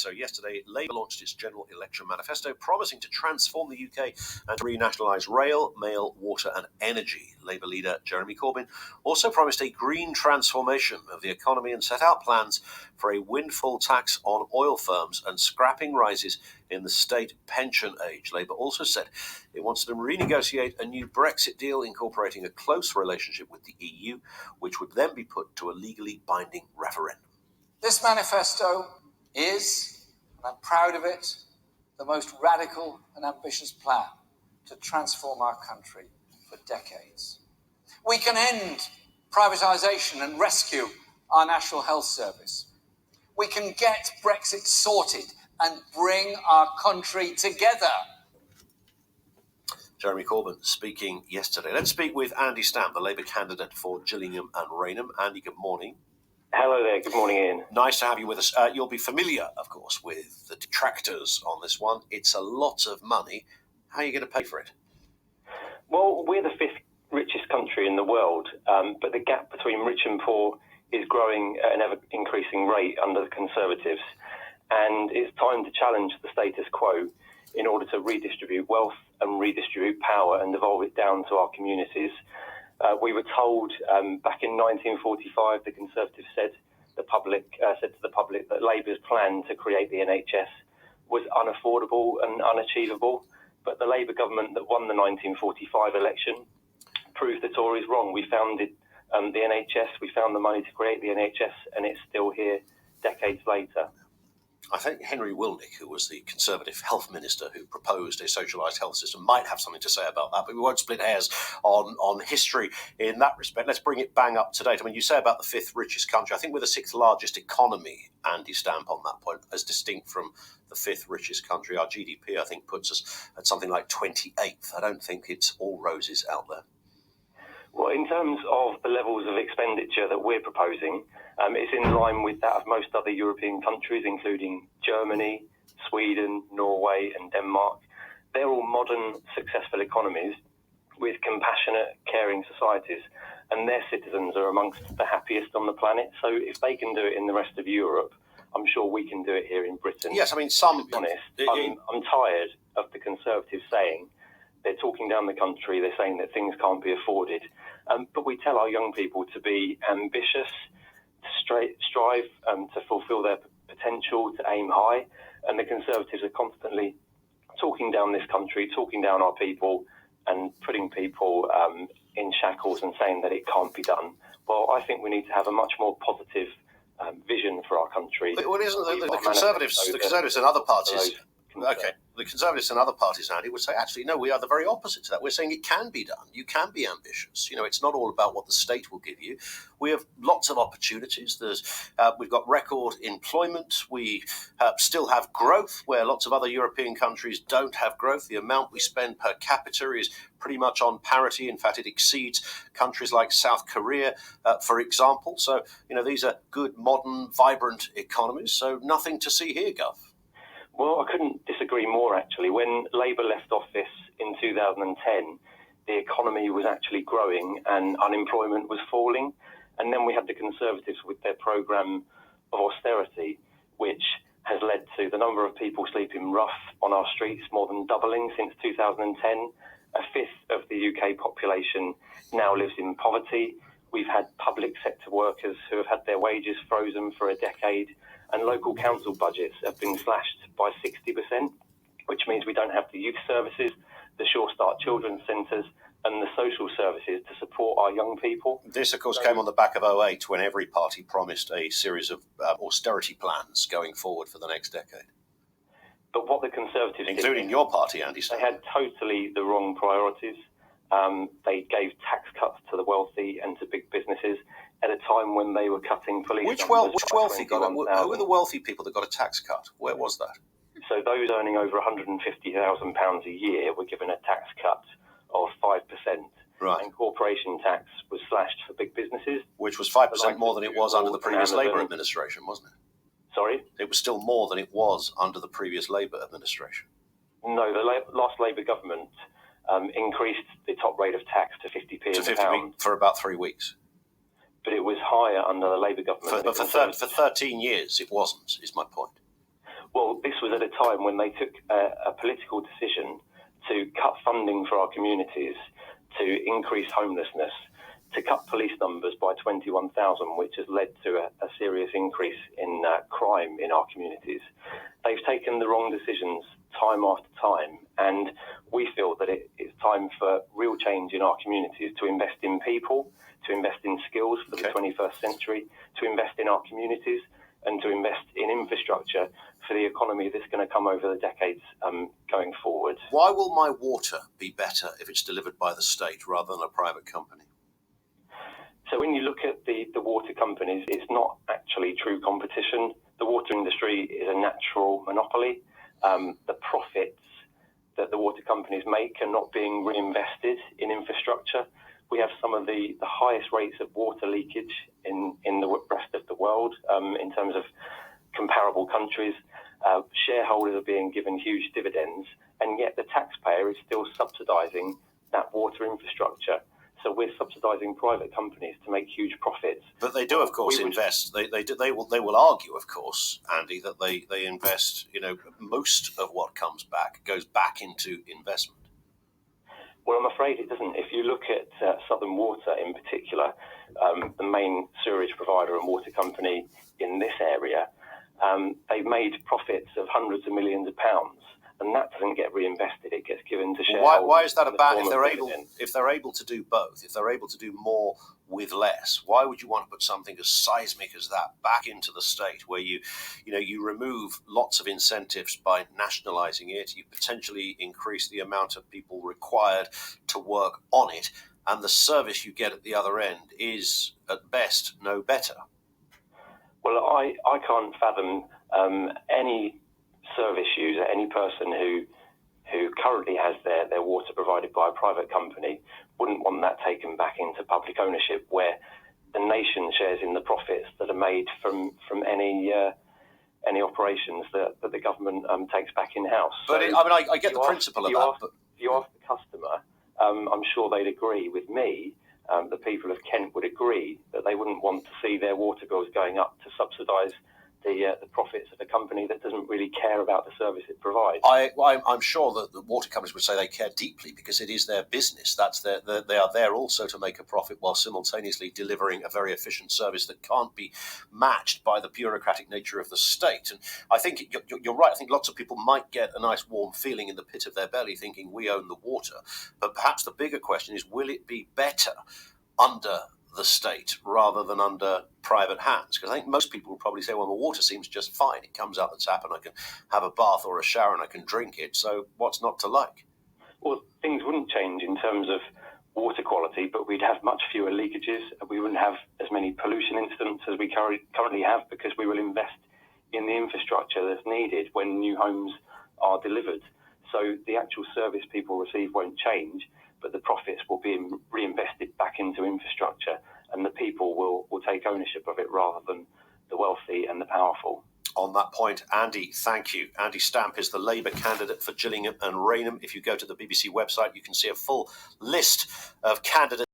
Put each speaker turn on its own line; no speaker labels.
So yesterday, Labour launched its general election manifesto, promising to transform the UK and to renationalise rail, mail, water and energy. Labour leader Jeremy Corbyn also promised a green transformation of the economy and set out plans for a windfall tax on oil firms and scrapping rises in the state pension age. Labour also said it wants to renegotiate a new Brexit deal incorporating a close relationship with the EU, which would then be put to a legally binding referendum.
This manifesto is, and I'm proud of it, the most radical and ambitious plan to transform our country for decades. We can end privatisation and rescue our National Health Service. We can get Brexit sorted and bring our country together.
Jeremy Corbyn speaking yesterday. Let's speak with Andy Stamp, the Labour candidate for Gillingham and Rainham. Andy, good morning.
Hello there. Good morning, Ian.
Nice to have you with us. You'll be familiar, of course, with the detractors on this one. It's a lot of money. How are you going to pay for it?
Well, we're the fifth richest country in the world, but the gap between rich and poor is growing at an ever-increasing rate under the Conservatives. And it's time to challenge the status quo in order to redistribute wealth and redistribute power and devolve it down to our communities. We were told back in 1945, the Conservatives said to the public that Labour's plan to create the NHS was unaffordable and unachievable. But the Labour government that won the 1945 election proved the Tories wrong. We founded the NHS, we found the money to create the NHS, and it's still here decades later.
I think Henry Wilnick, who was the Conservative health minister who proposed a socialised health system, might have something to say about that, but we won't split hairs on history in that respect. Let's bring it bang up to date. I mean, you say about the fifth richest country. I think we're the sixth largest economy, Andy Stamp, on that point, as distinct from the fifth richest country. Our GDP, I think, puts us at something like 28th. I don't think it's all roses out there.
Well, in terms of the levels of expenditure that we're proposing, it's in line with that of most other European countries, including Germany, Sweden, Norway and Denmark. They're all modern, successful economies with compassionate, caring societies, and their citizens are amongst the happiest on the planet. So if they can do it in the rest of Europe, I'm sure we can do it here in Britain.
Yes, I mean,
To be honest, I'm tired of the Conservatives saying they're talking down the country, they're saying that things can't be afforded. But we tell our young people to be ambitious, to strive to fulfil their potential, to aim high. And the Conservatives are constantly talking down this country, talking down our people and putting people in shackles and saying that it can't be done. Well, I think we need to have a much more positive vision for our country.
Well, isn't the Conservatives and other parties... Okay, the Conservatives and other parties, Andy, would say, actually, no, we are the very opposite to that. We're saying it can be done. You can be ambitious. You know, it's not all about what the state will give you. We have lots of opportunities. We've got record employment. We still have growth where lots of other European countries don't have growth. The amount we spend per capita is pretty much on parity. In fact, it exceeds countries like South Korea, for example. So, you know, these are good, modern, vibrant economies. So nothing to see here, Gov.
Well, I couldn't disagree more, actually. When Labour left office in 2010, the economy was actually growing and unemployment was falling. And then we had the Conservatives with their programme of austerity, which has led to the number of people sleeping rough on our streets more than doubling since 2010. A fifth of the UK population now lives in poverty. We've had public sector workers who have had their wages frozen for a decade. And local council budgets have been slashed by 60%, which means we don't have the youth services, the Sure Start children's centres and the social services to support our young people.
This, of course, came on the back of 2008 when every party promised a series of austerity plans going forward for the next decade.
But what the Conservatives
including your party, Andy,
they had totally the wrong priorities. They gave tax cuts to the wealthy and to big businesses at a time when they were cutting police.
Which wealthy got it? Who were the wealthy people that got a tax cut? Where was that?
So those earning over £150,000 a year were given a tax cut of 5%.
Right.
And corporation tax was slashed for big businesses.
Which was 5% more than it was under the previous Labour administration, wasn't it?
Sorry?
It was still more than it was under the previous Labour administration.
No, the last Labour government increased the top rate of tax to 50p
to 50p for about 3 weeks.
But it was higher under the Labour government.
For 13 years, it wasn't, is my point.
Well, was at a time when they took a political decision to cut funding for our communities, to increase homelessness, to cut police numbers by 21,000, which has led to a serious increase in crime in our communities. They've taken the wrong decisions time after time, and we feel that it's time for real change in our communities, to invest in people, to invest in skills for the 21st century, to invest in our communities, and to invest in infrastructure for the economy that's going to come over the decades going forward.
Why will my water be better if it's delivered by the state rather than a private company?
So when you look at the water companies, it's not actually true competition. The water industry is a natural monopoly. The profits that the water companies make are not being reinvested in infrastructure. We have some of the highest rates of water leakage in the rest of the world in terms of comparable countries. Shareholders are being given huge dividends, and yet the taxpayer is still subsidising that water infrastructure. So we're subsidising private companies to make huge profits.
But they do, of course, invest. They will argue, of course, Andy, that they invest. Most of what comes back goes back into investment.
Well, I'm afraid it doesn't. If you look at Southern Water in particular, the main sewerage provider and water company in this area, they've made profits of hundreds of millions of pounds. And that doesn't get reinvested; it gets given to shareholders.
Why is that about? If they're able to do both, if they're able to do more with less, why would you want to put something as seismic as that back into the state, where you remove lots of incentives by nationalising it, you potentially increase the amount of people required to work on it, and the service you get at the other end is at best no better?
Well, I can't fathom any service user, any person who currently has their water provided by a private company, wouldn't want that taken back into public ownership, where the nation shares in the profits that are made from any operations that the government takes back in house.
But
so
I get the principle of that.
If you ask the customer, I'm sure they'd agree with me. The people of Kent would agree that they wouldn't want to see their water bills going up to subsidise the profits of a company that doesn't really care about the service it provides.
I'm sure that the water companies would say they care deeply because it is their business. They are there also to make a profit while simultaneously delivering a very efficient service that can't be matched by the bureaucratic nature of the state. And I think you're right. I think lots of people might get a nice warm feeling in the pit of their belly thinking we own the water. But perhaps the bigger question is, will it be better under the state rather than under private hands? Because I think most people will probably say, well, the water seems just fine. It comes out the tap and I can have a bath or a shower and I can drink it. So what's not to like?
Well, things wouldn't change in terms of water quality, but we'd have much fewer leakages. We wouldn't have as many pollution incidents as we currently have, because we will invest in the infrastructure that's needed when new homes are delivered. So the actual service people receive won't change, but the profits will be reinvested back into infrastructure, and the people will take ownership of it rather than the wealthy and the powerful.
On that point, Andy, thank you. Andy Stamp is the Labour candidate for Gillingham and Rainham. If you go to the BBC website, you can see a full list of candidates